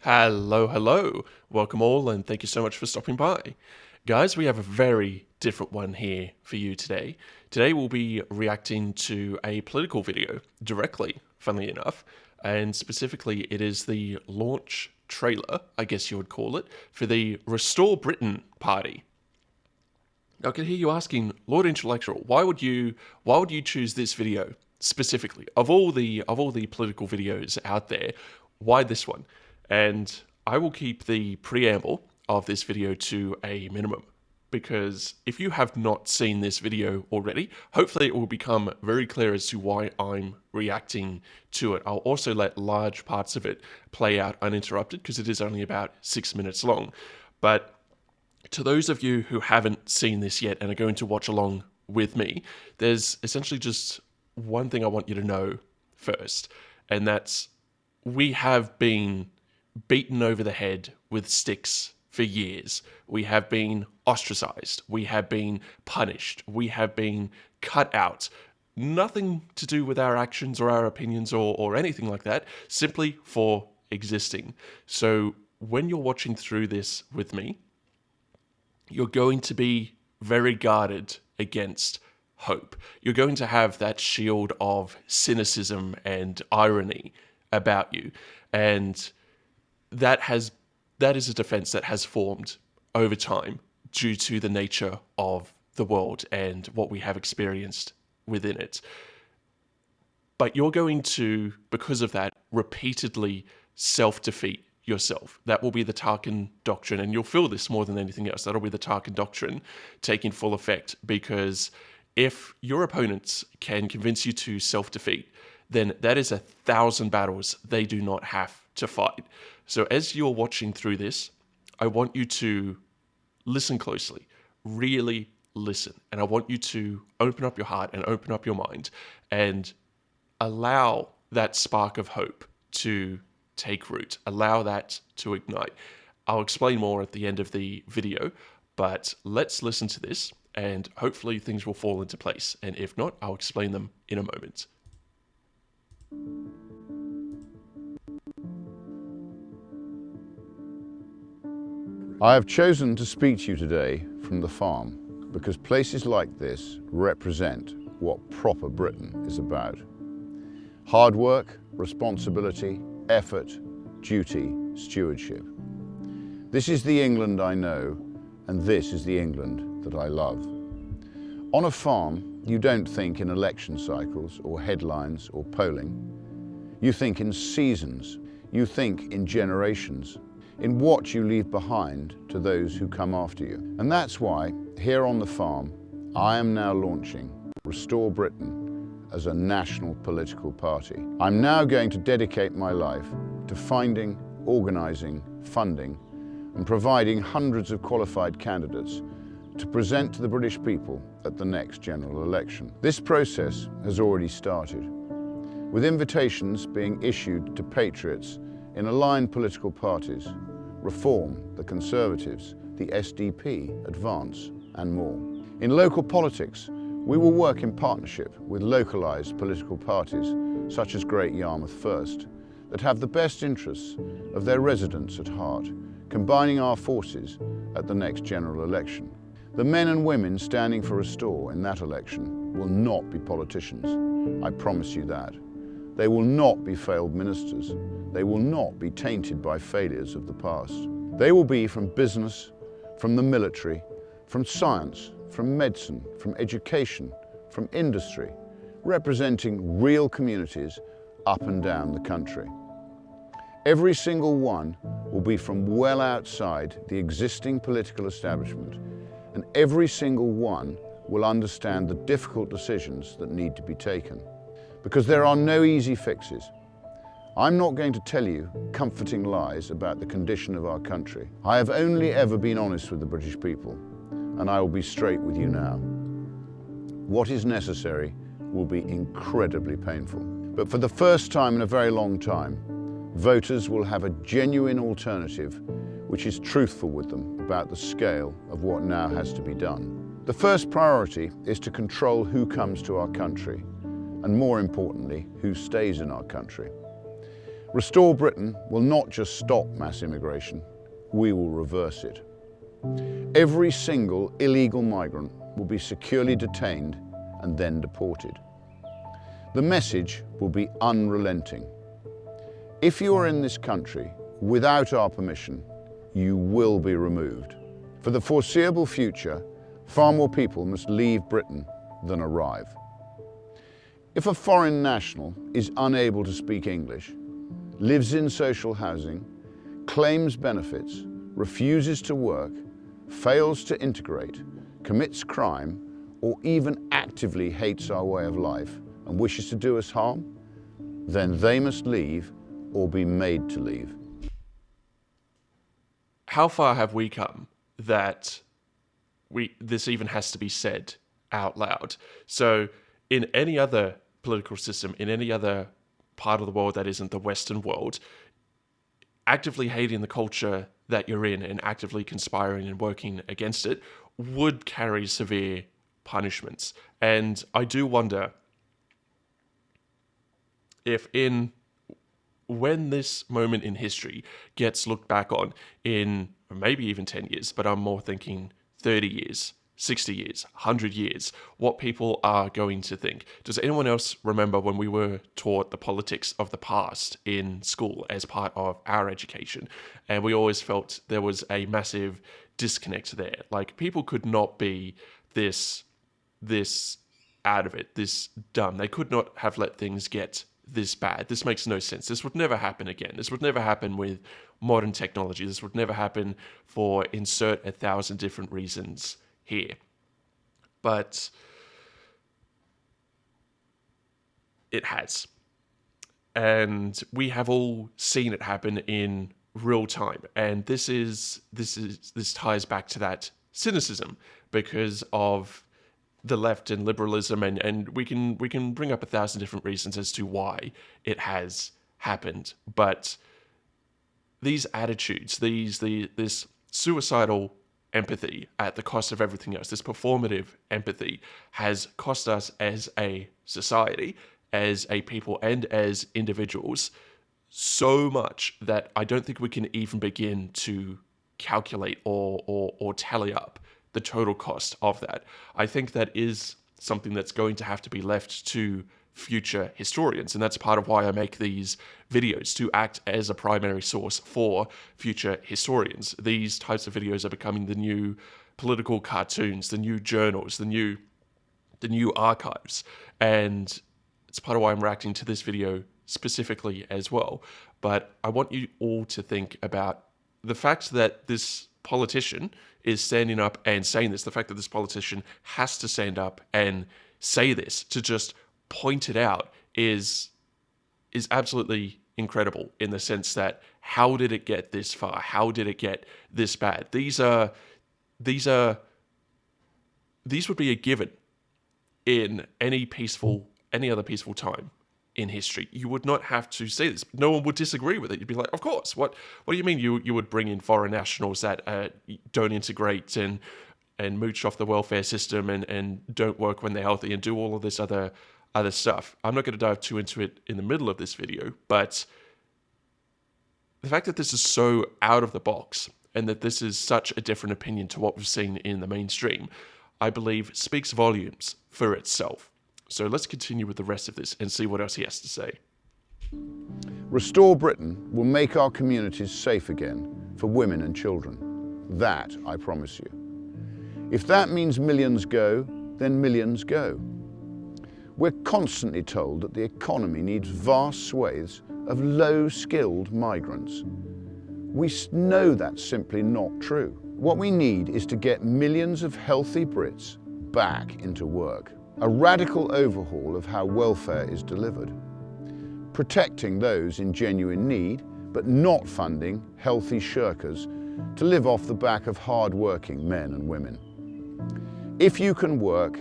Hello. Welcome all, and thank you so much for stopping by. Guys, we have a very different one here for you today. Today we'll be reacting to a political video directly, funnily enough, and specifically it is the launch trailer, I guess you would call it, for the RestoreBritain party. Now, I can hear you asking, Lord Intellectual, why would you choose this video specifically? Of all the political videos out there, why this one? And I will keep the preamble of this video to a minimum, because if you have not seen this video already, hopefully it will become very clear as to why I'm reacting to it. I'll also let large parts of it play out uninterrupted because it is only about 6 minutes long. But to those of you who haven't seen this yet and are going to watch along with me, there's essentially just one thing I want you to know first, and that's we have been beaten over the head with sticks for years. We have been ostracized. We have been punished. We have been cut out. Nothing to do with our actions or our opinions or anything like that, simply for existing. So when you're watching through this with me, you're going to be very guarded against hope. You're going to have that shield of cynicism and irony about you. And that is a defense that has formed over time due to the nature of the world and what we have experienced within it. But you're going to, because of that, repeatedly self-defeat yourself. That will be the Tarkin doctrine, and you'll feel this more than anything else. That'll be the Tarkin doctrine taking full effect, because if your opponents can convince you to self-defeat, then that is 1,000 battles they do not have to fight. So as you're watching through this, I want you to listen closely, really listen. And I want you to open up your heart and open up your mind and allow that spark of hope to take root. Allow that to ignite. I'll explain more at the end of the video, but let's listen to this and hopefully things will fall into place. And if not, I'll explain them in a moment. I have chosen to speak to you today from the farm because places like this represent what proper Britain is about. Hard work, responsibility, effort, duty, stewardship. This is the England I know, and this is the England that I love. On a farm, you don't think in election cycles or headlines or polling. You think in seasons, you think in generations, in what you leave behind to those who come after you. And that's why, here on the farm, I am now launching RestoreBritain as a national political party. I'm now going to dedicate my life to finding, organising, funding, and providing hundreds of qualified candidates to present to the British people at the next general election. This process has already started, with invitations being issued to patriots in aligned political parties, Reform, the Conservatives, the SDP, Advance, and more. In local politics, we will work in partnership with localised political parties, such as Great Yarmouth First, that have the best interests of their residents at heart, combining our forces at the next general election. The men and women standing for Restore in that election will not be politicians, I promise you that. They will not be failed ministers. They will not be tainted by failures of the past. They will be from business, from the military, from science, from medicine, from education, from industry, representing real communities up and down the country. Every single one will be from well outside the existing political establishment, and every single one will understand the difficult decisions that need to be taken. Because there are no easy fixes. I'm not going to tell you comforting lies about the condition of our country. I have only ever been honest with the British people, and I will be straight with you now. What is necessary will be incredibly painful. But for the first time in a very long time, voters will have a genuine alternative which is truthful with them about the scale of what now has to be done. The first priority is to control who comes to our country, and more importantly, who stays in our country. Restore Britain will not just stop mass immigration, we will reverse it. Every single illegal migrant will be securely detained and then deported. The message will be unrelenting. If you are in this country without our permission, you will be removed. For the foreseeable future, far more people must leave Britain than arrive. If a foreign national is unable to speak English, lives in social housing, claims benefits, refuses to work, fails to integrate, commits crime, or even actively hates our way of life and wishes to do us harm, then they must leave or be made to leave. How far have we come that this even has to be said out loud? So in any other political system, in any other part of the world that isn't the Western world, actively hating the culture that you're in and actively conspiring and working against it would carry severe punishments. And I do wonder if when this moment in history gets looked back on in maybe even 10 years, but I'm more thinking 30 years, 60 years, 100 years, what people are going to think. Does anyone else remember when we were taught the politics of the past in school as part of our education? And we always felt there was a massive disconnect there. Like, people could not be this out of it, this dumb. They could not have let things get this bad. This makes no sense. This would never happen again. This would never happen with modern technology. This would never happen for insert 1,000 different reasons here. But it has. And we have all seen it happen in real time. And this ties back to that cynicism because of the left and liberalism, and we can bring up 1,000 different reasons as to why it has happened. But these attitudes, this suicidal empathy at the cost of everything else, this performative empathy, has cost us as a society, as a people, and as individuals so much that I don't think we can even begin to calculate or tally up the total cost of that. I think that is something that's going to have to be left to future historians, and that's part of why I make these videos, to act as a primary source for future historians. These types of videos are becoming the new political cartoons, the new journals, the new archives, and it's part of why I'm reacting to this video specifically as well. But I want you all to think about the fact that this politician is standing up and saying this, the fact that this politician has to stand up and say this, to just point it out, is absolutely incredible, in the sense that how did it get this far? How did it get this bad? These would be a given in any other peaceful time in history. You would not have to say this. No one would disagree with it. You'd be like, of course. What do you mean you would bring in foreign nationals that don't integrate and mooch off the welfare system and don't work when they're healthy and do all of this other stuff? I'm not going to dive too into it in the middle of this video, but the fact that this is so out of the box and that this is such a different opinion to what we've seen in the mainstream, I believe speaks volumes for itself. So let's continue with the rest of this and see what else he has to say. Restore Britain will make our communities safe again for women and children. That I promise you. If that means millions go, then millions go. We're constantly told that the economy needs vast swathes of low-skilled migrants. We know that's simply not true. What we need is to get millions of healthy Brits back into work. A radical overhaul of how welfare is delivered. Protecting those in genuine need, but not funding healthy shirkers to live off the back of hard-working men and women. If you can work,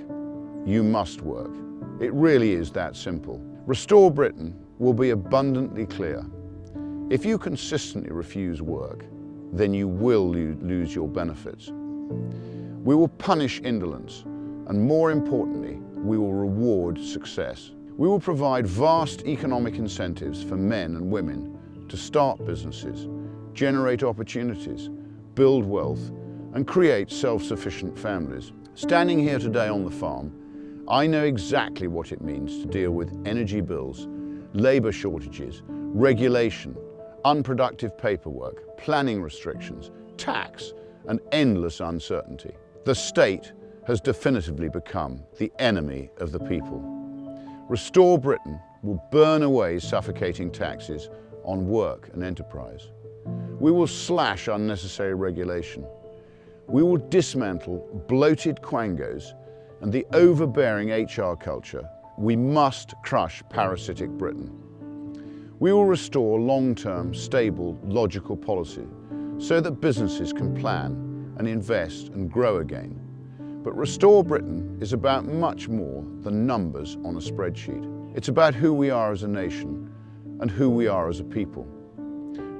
you must work. It really is that simple. Restore Britain will be abundantly clear. If you consistently refuse work, then you will lose your benefits. We will punish indolence, and more importantly, we will reward success. We will provide vast economic incentives for men and women to start businesses, generate opportunities, build wealth, and create self-sufficient families. Standing here today on the farm, I know exactly what it means to deal with energy bills, labour shortages, regulation, unproductive paperwork, planning restrictions, tax, and endless uncertainty. The state has definitively become the enemy of the people. Restore Britain will burn away suffocating taxes on work and enterprise. We will slash unnecessary regulation. We will dismantle bloated quangos and the overbearing HR culture. We must crush parasitic Britain. We will restore long-term, stable, logical policy so that businesses can plan and invest and grow again. But Restore Britain is about much more than numbers on a spreadsheet. It's about who we are as a nation and who we are as a people.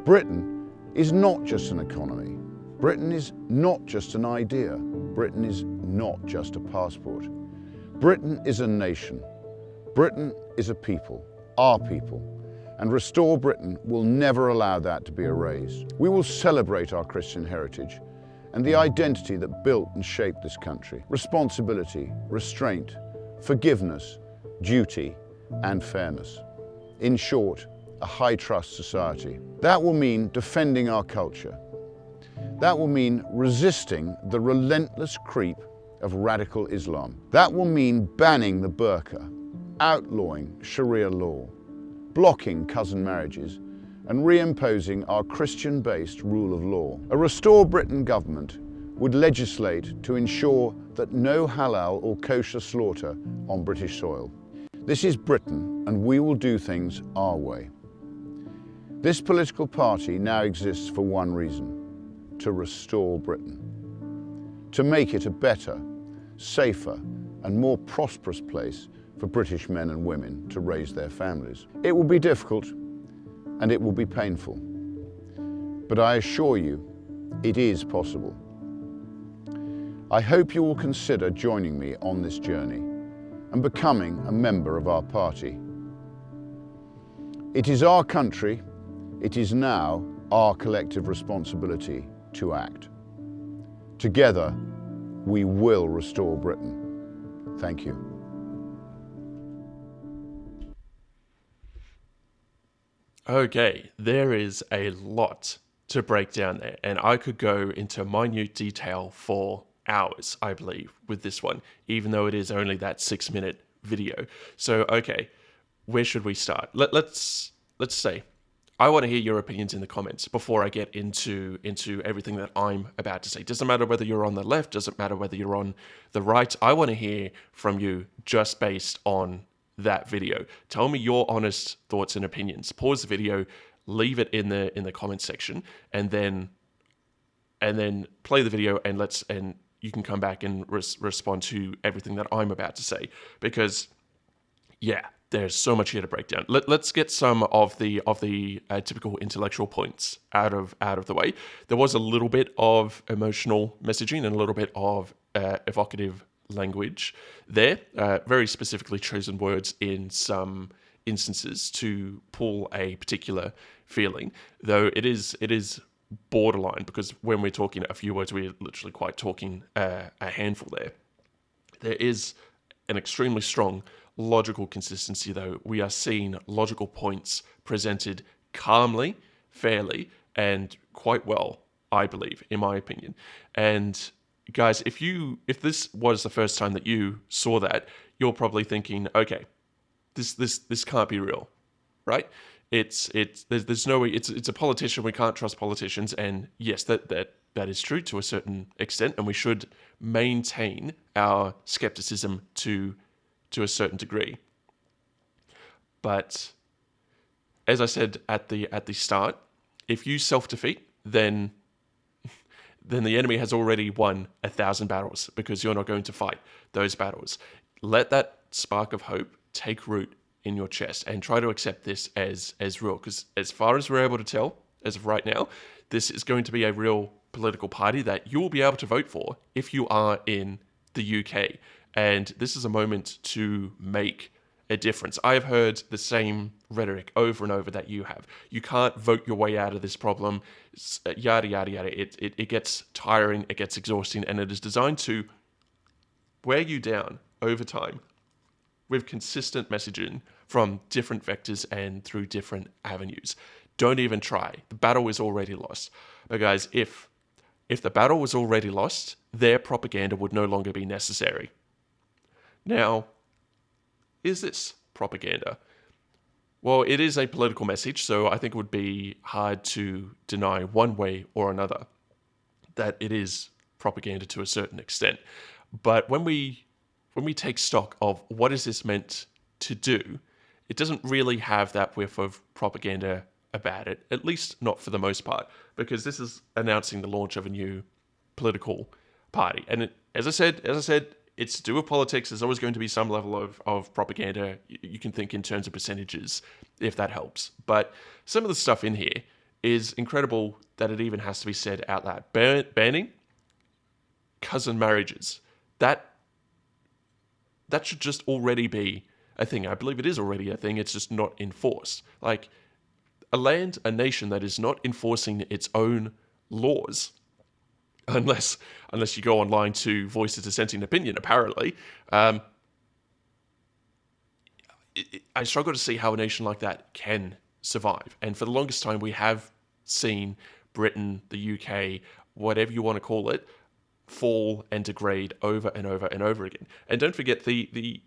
Britain is not just an economy. Britain is not just an idea. Britain is not just a passport. Britain is a nation. Britain is a people, our people. And Restore Britain will never allow that to be erased. We will celebrate our Christian heritage and the identity that built and shaped this country. Responsibility, restraint, forgiveness, duty, and fairness. In short, a high-trust society. That will mean defending our culture. That will mean resisting the relentless creep of radical Islam. That will mean banning the burqa, outlawing Sharia law, blocking cousin marriages, and reimposing our Christian-based rule of law. A Restore Britain government would legislate to ensure that no halal or kosher slaughter on British soil. This is Britain, and we will do things our way. This political party now exists for one reason: to restore Britain, to make it a better, safer, and more prosperous place for British men and women to raise their families. It will be difficult, and it will be painful. But I assure you, it is possible. I hope you will consider joining me on this journey and becoming a member of our party. It is our country, it is now our collective responsibility to act. Together, we will restore Britain. Thank you. Okay, there is a lot to break down there, and I could go into minute detail for hours, I believe, with this one, even though it is only that 6-minute video. So, okay, where should we start? Let's say, I want to hear your opinions in the comments before I get into everything that I'm about to say. Doesn't matter whether you're on the left, doesn't matter whether you're on the right. I want to hear from you just based on that video. Tell me your honest thoughts and opinions. Pause the video, leave it in the comment section, and then play the video, and you can come back and respond to everything that I'm about to say, because yeah, there's so much here to break down. Let's get some of the typical intellectual points out of the way. There was a little bit of emotional messaging and a little bit of evocative language there, very specifically chosen words in some instances to pull a particular feeling, though it is borderline, because when we're talking a few words, we're literally quite talking a handful there. There is an extremely strong logical consistency, though. We are seeing logical points presented calmly, fairly, and quite well, I believe, in my opinion. And guys, if this was the first time that you saw that, you're probably thinking, okay, this can't be real, right? There's no way. It's a politician. We can't trust politicians, and yes, that is true to a certain extent, and we should maintain our skepticism to a certain degree. But as I said at the start, if you self-defeat, then the enemy has already won 1,000 battles, because you're not going to fight those battles. Let that spark of hope take root in your chest and try to accept this as real, because as far as we're able to tell, as of right now, this is going to be a real political party that you will be able to vote for if you are in the UK. And this is a moment to make a difference. I have heard the same rhetoric over and over that you have. You can't vote your way out of this problem, yada, yada, yada. It gets tiring, it gets exhausting, and it is designed to wear you down over time with consistent messaging from different vectors and through different avenues. Don't even try. The battle is already lost. But guys, if the battle was already lost, their propaganda would no longer be necessary. Now, is this propaganda? Well, it is a political message, so I think it would be hard to deny one way or another that it is propaganda to a certain extent. But when we take stock of what is this meant to do, it doesn't really have that whiff of propaganda about it, at least not for the most part, because this is announcing the launch of a new political party. And as I said, it's to do with politics. There's always going to be some level of propaganda. You can think in terms of percentages, if that helps. But some of the stuff in here is incredible that it even has to be said out loud. Banning cousin marriages. That should just already be a thing. I believe it is already a thing. It's just not enforced. Like, a nation that is not enforcing its own laws, unless you go online to voice a dissenting opinion, apparently. I struggle to see how a nation like that can survive. And for the longest time, we have seen Britain, the UK, whatever you want to call it, fall and degrade over and over and over again. And don't forget, the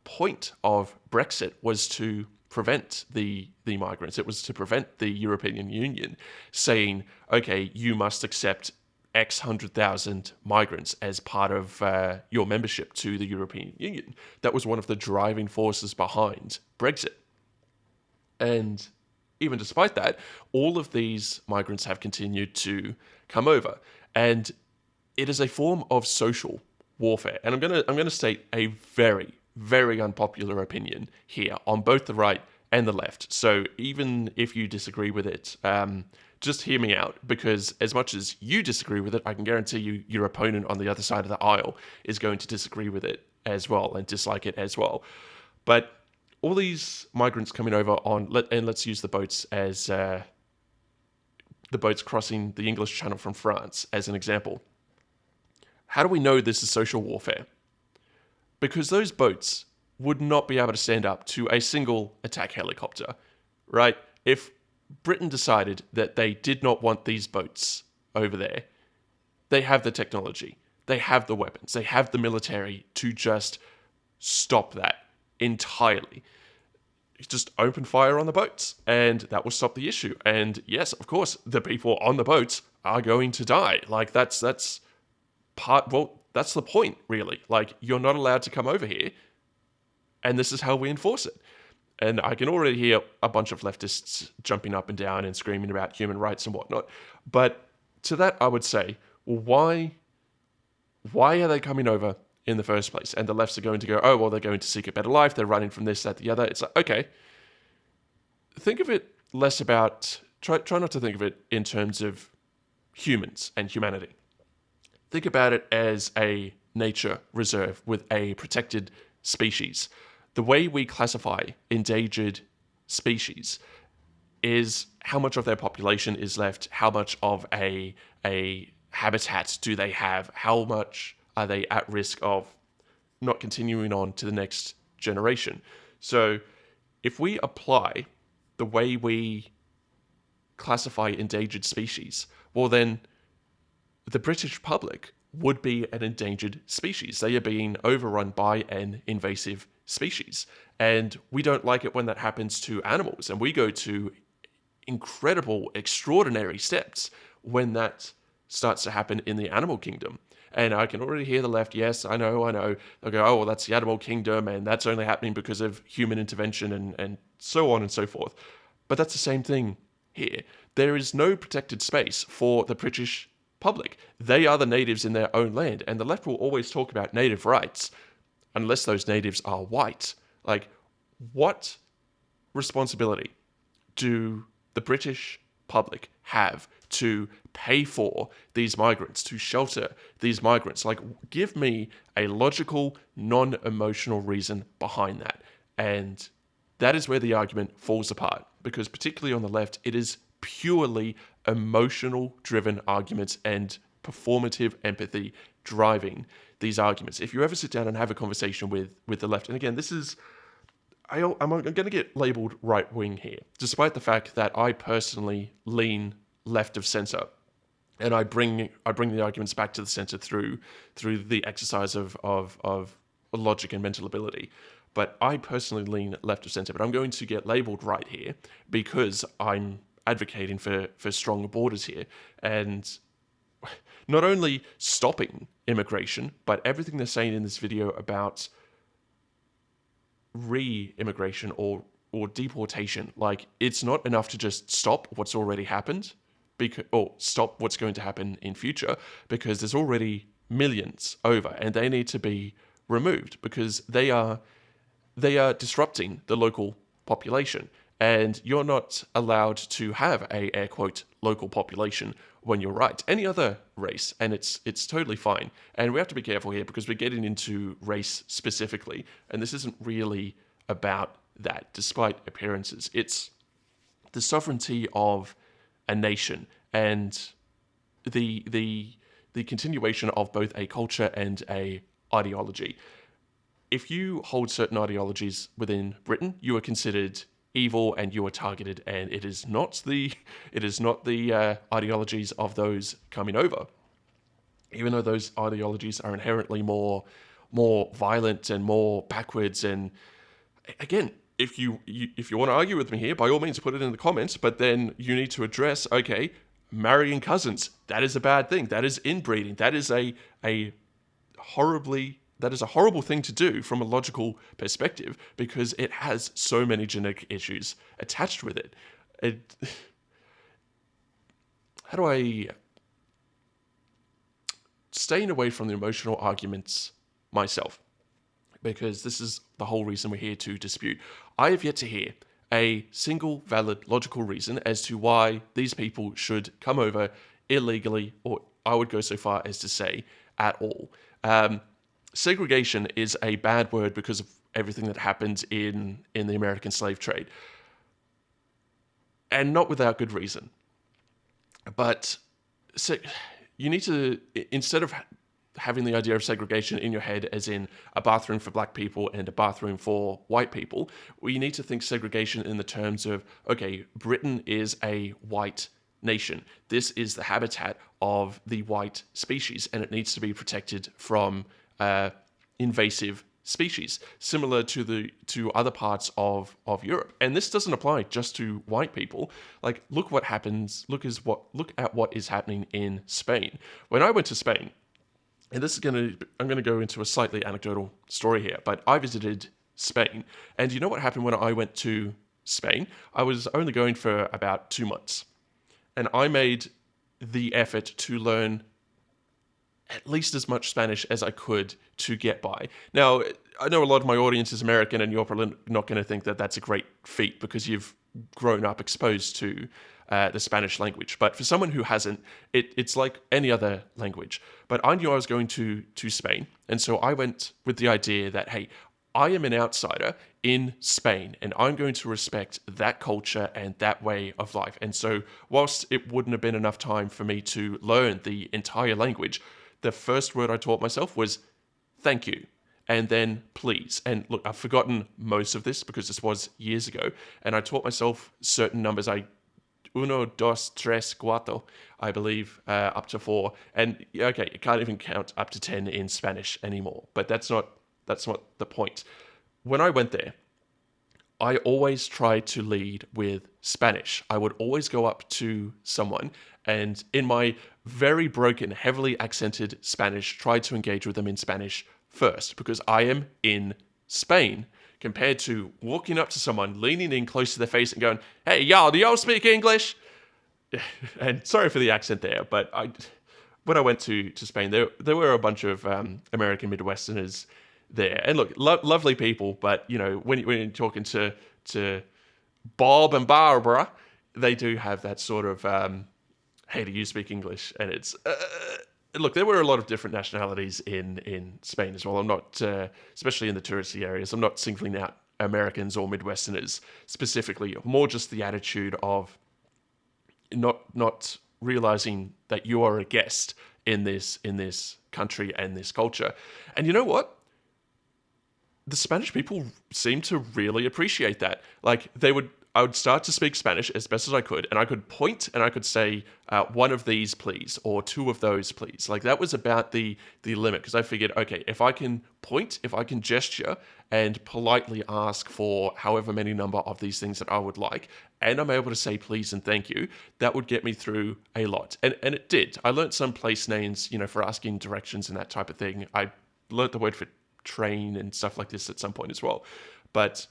point of Brexit was to prevent the migrants. It was to prevent the European Union saying, okay, you must accept X 100,000 migrants as part of your membership to the European Union. That was one of the driving forces behind Brexit. And even despite that, all of these migrants have continued to come over. And it is a form of social warfare. And I'm gonna state a very, very unpopular opinion here on both the right and the left. So even if you disagree with it, just hear me out, because as much as you disagree with it, I can guarantee you your opponent on the other side of the aisle is going to disagree with it as well and dislike it as well. But all these migrants coming over let's use the boats as the boats crossing the English Channel from France as an example. How do we know this is social warfare? Because those boats would not be able to stand up to a single attack helicopter, right? If Britain decided that they did not want these boats over there, they have the technology, they have the weapons, they have the military to just stop that entirely. Just open fire on the boats, and that will stop the issue. And yes, of course, the people on the boats are going to die. Like, that's the point, really. Like, you're not allowed to come over here, and this is how we enforce it. And I can already hear a bunch of leftists jumping up and down and screaming about human rights and whatnot. But to that, I would say, well, why are they coming over in the first place? And the lefts are going to go, oh, well, they're going to seek a better life. They're running from this, that, the other. It's like, okay, think of it less about, try not to think of it in terms of humans and humanity. Think about it as a nature reserve with a protected species. The way we classify endangered species is how much of their population is left, how much of a habitat do they have, how much are they at risk of not continuing on to the next generation. So if we apply the way we classify endangered species, well then the British public would be an endangered species. They are being overrun by an invasive species. And we don't like it when that happens to animals. And we go to incredible, extraordinary steps when that starts to happen in the animal kingdom. And I can already hear the left, yes, I know. They'll go, oh, well, that's the animal kingdom, and that's only happening because of human intervention and so on and so forth. But that's the same thing here. There is no protected space for the British public. They are the natives in their own land, and the left will always talk about native rights unless those natives are white. Like, what responsibility do the British public have to pay for these migrants, to shelter these migrants? Like, give me a logical, non-emotional reason behind that. And that is where the argument falls apart, because particularly on the left, it is purely emotional driven arguments and performative empathy driving these arguments. If you ever sit down and have a conversation with the left, and again, this is, I'm going to get labeled right wing here, despite the fact that I personally lean left of center, and I bring the arguments back to the center through the exercise of logic and mental ability. But I personally lean left of center. But I'm going to get labeled right here because I'm advocating for stronger borders here, and not only stopping immigration, but everything they're saying in this video about re-immigration or deportation. Like, it's not enough to just stop what's already happened, or stop what's going to happen in future, because there's already millions over, and they need to be removed because they are disrupting the local population. And you're not allowed to have a air quote local population when you're right. Any other race, and it's totally fine. And we have to be careful here because we're getting into race specifically, and this isn't really about that, despite appearances. It's the sovereignty of a nation and the continuation of both a culture and a ideology. If you hold certain ideologies within Britain, you are considered evil and you are targeted, and it is not the ideologies of those coming over, even though those ideologies are inherently more violent and more backwards. And again, if you want to argue with me here, by all means put it in the comments, but then you need to address, okay, marrying cousins, that is a bad thing, that is inbreeding, that is a horrible thing to do from a logical perspective, because it has so many genetic issues attached with it. How do I staying away from the emotional arguments myself? Because this is the whole reason we're here to dispute. I have yet to hear a single valid logical reason as to why these people should come over illegally, or I would go so far as to say at all. Segregation is a bad word because of everything that happened in the American slave trade, and not without good reason. But you need to, instead of having the idea of segregation in your head as in a bathroom for black people and a bathroom for white people, we need to think segregation in the terms of, okay, Britain is a white nation. This is the habitat of the white species, and it needs to be protected from invasive species, similar to other parts of Europe. And this doesn't apply just to white people. Like, look what happens. Look at what is happening in Spain. When I went to Spain, and I'm gonna go into a slightly anecdotal story here, but I visited Spain, and you know what happened when I went to Spain? I was only going for about 2 months, and I made the effort to learn at least as much Spanish as I could to get by. Now, I know a lot of my audience is American, and you're probably not going to think that that's a great feat because you've grown up exposed to the Spanish language. But for someone who hasn't, it's like any other language. But I knew I was going to Spain, and so I went with the idea that, hey, I am an outsider in Spain, and I'm going to respect that culture and that way of life. And so whilst it wouldn't have been enough time for me to learn the entire language, the first word I taught myself was thank you, and then please. And look, I've forgotten most of this because this was years ago, and I taught myself certain numbers. Uno, dos, tres, cuatro, I believe, up to 4. And okay, you can't even count up to 10 in Spanish anymore. But that's not the point. When I went there, I always tried to lead with Spanish. I would always go up to someone and in my very broken, heavily accented Spanish, try to engage with them in Spanish first, because I am in Spain, compared to walking up to someone, leaning in close to their face and going, hey, y'all, do y'all speak English? And sorry for the accent there, but when I went to Spain, there were a bunch of American Midwesterners there. And look, lovely people, but you know, when you're talking to Bob and Barbara, they do have that sort of, hey, do you speak English? And it's, look, there were a lot of different nationalities in Spain as well. I'm not, especially in the touristy areas, I'm not singling out Americans or Midwesterners specifically, more just the attitude of not realizing that you are a guest in this country and this culture. And you know what? The Spanish people seem to really appreciate that. Like I would start to speak Spanish as best as I could, and I could point and I could say one of these, please, or two of those, please. Like that was about the limit, because I figured, okay, if I can point, if I can gesture and politely ask for however many number of these things that I would like, and I'm able to say please and thank you, that would get me through a lot. And it did. I learned some place names, for asking directions and that type of thing. I learned the word for train and stuff like this at some point as well. But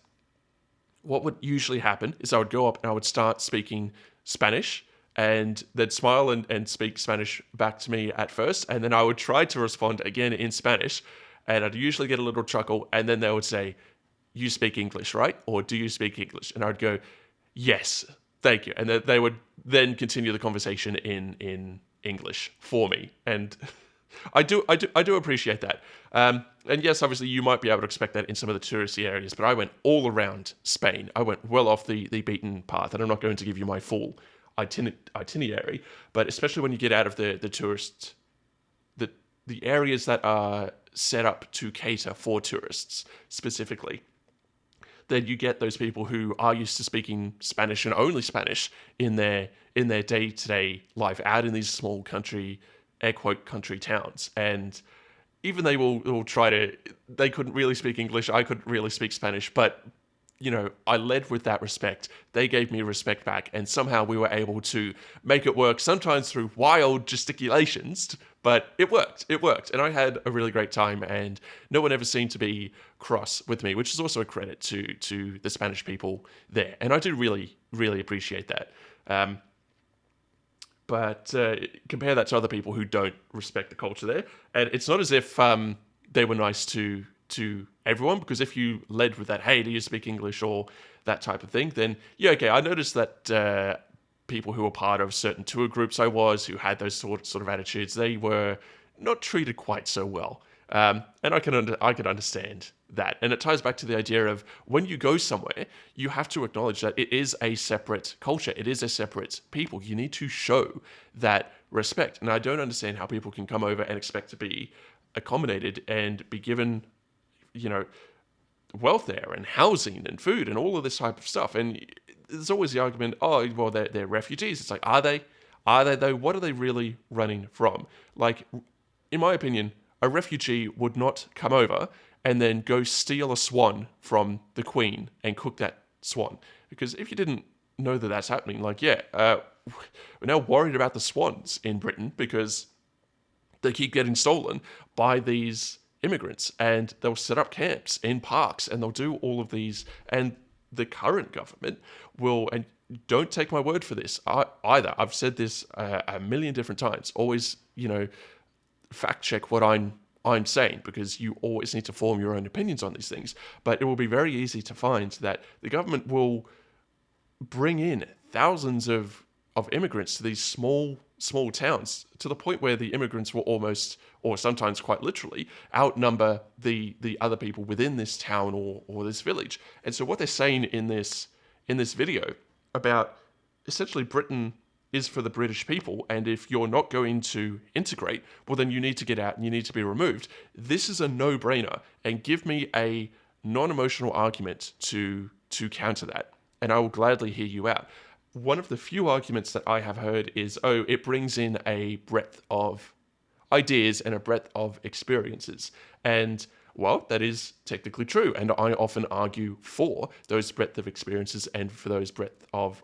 what would usually happen is I would go up and I would start speaking Spanish, and they'd smile and speak Spanish back to me at first, and then I would try to respond again in Spanish, and I'd usually get a little chuckle, and then they would say, "You speak English, right?" Or "Do you speak English?" And I would go, "Yes, thank you." And they would then continue the conversation in English for me, and I do appreciate that. And yes, obviously you might be able to expect that in some of the touristy areas, but I went all around Spain. I went well off the beaten path, and I'm not going to give you my full itinerary, but especially when you get out of the tourist, the areas that are set up to cater for tourists specifically, then you get those people who are used to speaking Spanish and only Spanish in their day-to-day life out in these small country, air quote, country towns. And even they will try to, they couldn't really speak English, I couldn't really speak Spanish, but I led with that respect. They gave me respect back, and somehow we were able to make it work, sometimes through wild gesticulations, but it worked. It worked. And I had a really great time, and no one ever seemed to be cross with me, which is also a credit to the Spanish people there. And I do really, really appreciate that. But compare that to other people who don't respect the culture there. And it's not as if they were nice to everyone, because if you led with that, "Hey, do you speak English?" or that type of thing, then yeah, okay, I noticed that people who were part of certain tour groups who had those sort of attitudes, they were not treated quite so well. And I can understand that. And it ties back to the idea of when you go somewhere, you have to acknowledge that it is a separate culture. It is a separate people. You need to show that respect. And I don't understand how people can come over and expect to be accommodated and be given, wealth there and housing and food and all of this type of stuff. And there's always the argument, oh, well, they're refugees. It's like, are they? Are they though? What are they really running from? Like, in my opinion, a refugee would not come over and then go steal a swan from the Queen and cook that swan. Because if you didn't know that that's happening, we're now worried about the swans in Britain because they keep getting stolen by these immigrants, and they'll set up camps in parks and they'll do all of these. And the current government will, and don't take my word for this either, I've said this a million different times, always, fact check what I'm saying, because you always need to form your own opinions on these things. But it will be very easy to find that the government will bring in thousands of immigrants to these small towns, to the point where the immigrants will almost, or sometimes quite literally, outnumber the other people within this town or this village. And so what they're saying in this video about essentially Britain is for the British people, and if you're not going to integrate, well, then you need to get out and you need to be removed. This is a no-brainer, and give me a non-emotional argument to counter that, and I will gladly hear you out. One of the few arguments that I have heard is, oh, it brings in a breadth of ideas and a breadth of experiences. And, well, that is technically true, and I often argue for those breadth of experiences and for those breadth of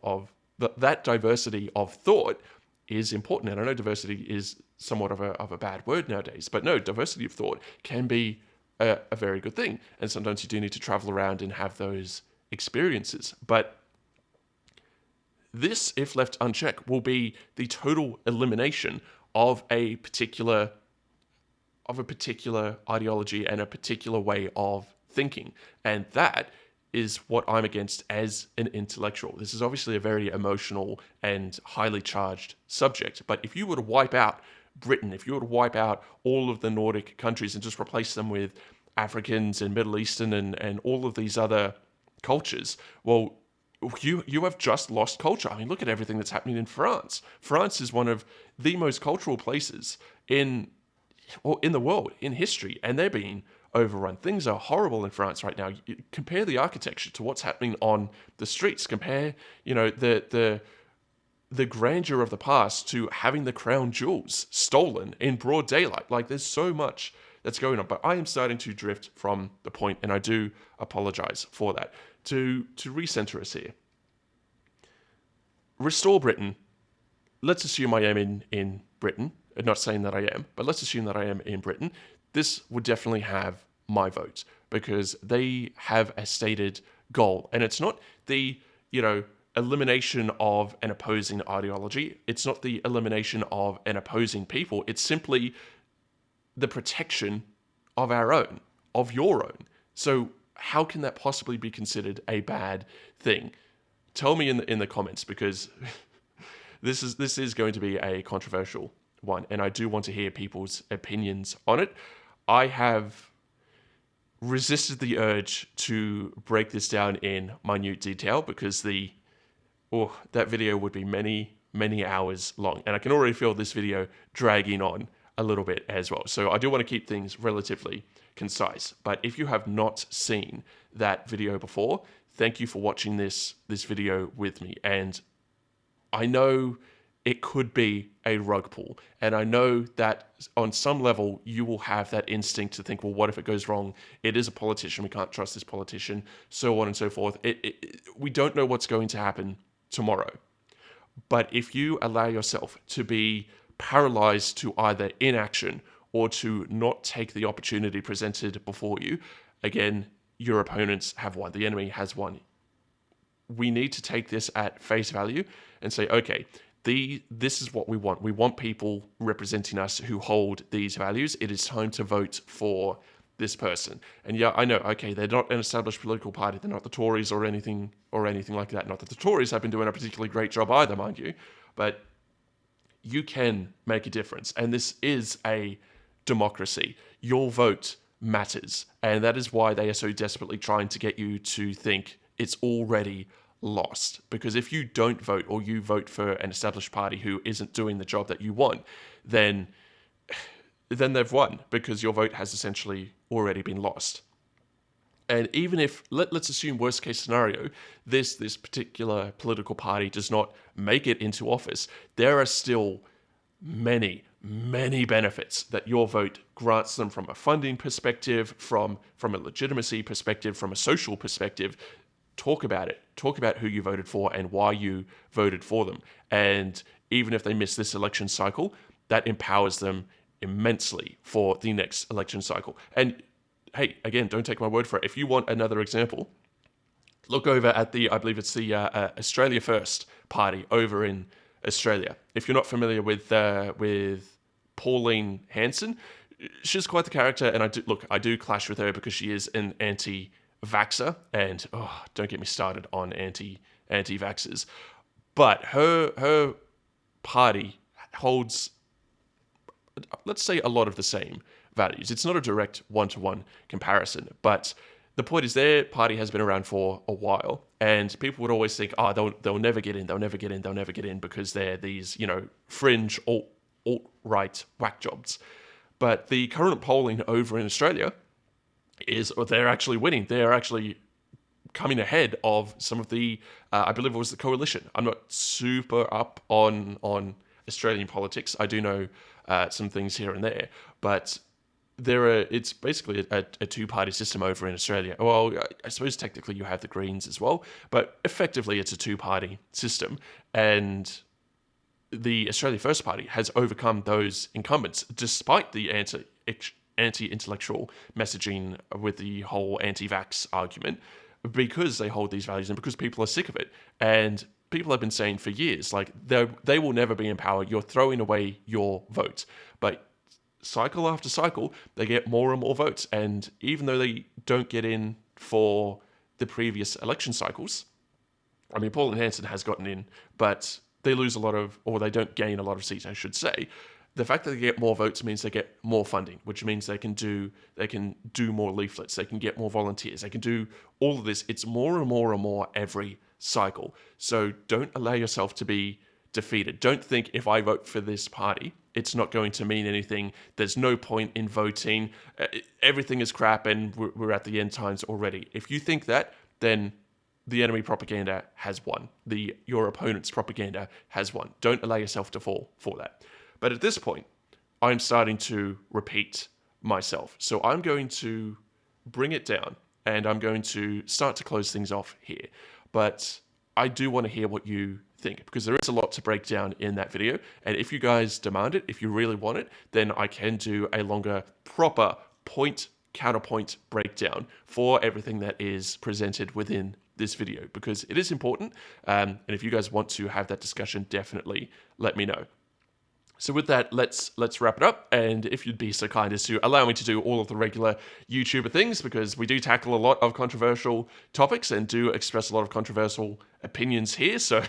that diversity of thought is important. And I know diversity is somewhat of a bad word nowadays, but no, diversity of thought can be a very good thing. And sometimes you do need to travel around and have those experiences. But this, if left unchecked, will be the total elimination of a particular ideology and a particular way of thinking. And that is what I'm against as an intellectual. This is obviously a very emotional and highly charged subject, but if you were to wipe out Britain, if you were to wipe out all of the Nordic countries and just replace them with Africans and Middle Eastern and all of these other cultures. Well, you have just lost culture. I mean, look at everything that's happening in France. France is one of the most cultural places in the world, in history, and they're being overrun. Things are horrible in France right now. You compare the architecture to what's happening on the streets. Compare, the grandeur of the past to having the crown jewels stolen in broad daylight. Like, there's so much that's going on. But I am starting to drift from the point, and I do apologize for that. To recenter us here, RestoreBritain. Let's assume I am in Britain. I'm not saying that I am, but let's assume that I am in Britain. This would definitely have my vote because they have a stated goal. And it's not the, elimination of an opposing ideology. It's not the elimination of an opposing people. It's simply the protection of our own, of your own. So how can that possibly be considered a bad thing? Tell me in the comments, because this is going to be a controversial one, and I do want to hear people's opinions on it. I have resisted the urge to break this down in minute detail because that video would be many hours long, and I can already feel this video dragging on a little bit as well. So I do want to keep things relatively concise. But if you have not seen that video before, thank you for watching this video with me. And I know it could be a rug pull. And I know that on some level, you will have that instinct to think, well, what if it goes wrong? It is a politician. We can't trust this politician, so on and so forth. We don't know what's going to happen tomorrow. But if you allow yourself to be paralyzed to either inaction or to not take the opportunity presented before you, again, your opponents have won. The enemy has won. We need to take this at face value and say, okay, this is what we want. We want people representing us who hold these values. It is time to vote for this person. And yeah, I know, okay, they're not an established political party. They're not the Tories or anything like that. Not that the Tories have been doing a particularly great job either, mind you, but you can make a difference. And this is a democracy. Your vote matters. And that is why they are so desperately trying to get you to think it's already lost. Because if you don't vote, or you vote for an established party who isn't doing the job that you want, then they've won, because your vote has essentially already been lost. And even if, let's assume worst case scenario, this particular political party does not make it into office, there are still many benefits that your vote grants them from a funding perspective, from a legitimacy perspective, from a social perspective. Talk about it. Talk about who you voted for and why you voted for them. And even if they miss this election cycle, that empowers them immensely for the next election cycle. And hey, again, don't take my word for it. If you want another example, look over at I believe it's the Australia First party over in Australia. If you're not familiar with Pauline Hanson, she's quite the character, and I do clash with her because she is an anti-vaxxer, and don't get me started on anti-vaxxers. But her party holds, let's say, a lot of the same values. It's not a direct one-to-one comparison, but the point is their party has been around for a while, and people would always think, they'll never get in because they're these, fringe alt-right whack jobs. But the current polling over in Australia they're actually winning. They're actually coming ahead of some of the, I believe it was the coalition. I'm not super up on Australian politics. I do know some things here and there, but it's basically a two-party system over in Australia. Well, I suppose technically you have the Greens as well, but effectively it's a two-party system. And the Australia First Party has overcome those incumbents, despite the anti-intellectual messaging with the whole anti-vax argument, because they hold these values and because people are sick of it. And people have been saying for years, like, they will never be in power. You're throwing away your vote. But cycle after cycle, they get more and more votes. And even though they don't get in for the previous election cycles, I mean, Pauline Hanson has gotten in, but they lose a lot of, or they don't gain a lot of seats, I should say. the fact that they get more votes means they get more funding, which means they can do more leaflets, they can get more volunteers, they can do all of this. It's more and more and more every cycle. So don't allow yourself to be defeated. Don't think if I vote for this party, it's not going to mean anything. There's no point in voting. Everything is crap and we're at the end times already. If you think that, then the enemy propaganda has won. Your opponent's propaganda has won. Don't allow yourself to fall for that. But at this point, I'm starting to repeat myself. So I'm going to bring it down and I'm going to start to close things off here. But I do want to hear what you think, because there is a lot to break down in that video. And if you guys demand it, if you really want it, then I can do a longer, proper point counterpoint breakdown for everything that is presented within this video, because it is important. And if you guys want to have that discussion, definitely let me know. So with that, let's wrap it up. And if you'd be so kind as to allow me to do all of the regular YouTuber things, because we do tackle a lot of controversial topics and do express a lot of controversial opinions here. So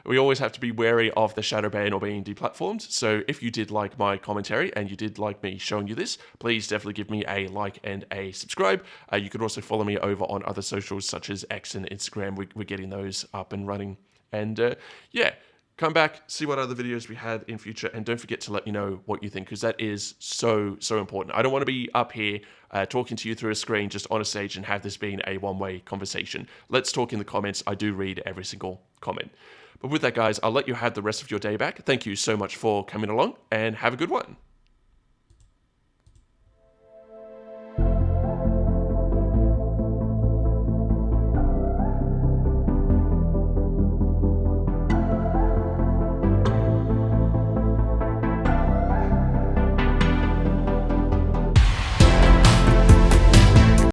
we always have to be wary of the shadow ban or being deplatformed. So if you did like my commentary and you did like me showing you this, please definitely give me a like and a subscribe. You could also follow me over on other socials such as X and Instagram. We're getting those up and running. And yeah. Come back, see what other videos we had in future, and don't forget to let me know what you think, because that is so important. I don't want to be up here talking to you through a screen just on a stage and have this being a one-way conversation. Let's talk in the comments. I do read every single comment. But with that, guys, I'll let you have the rest of your day back. Thank you so much for coming along, and have a good one.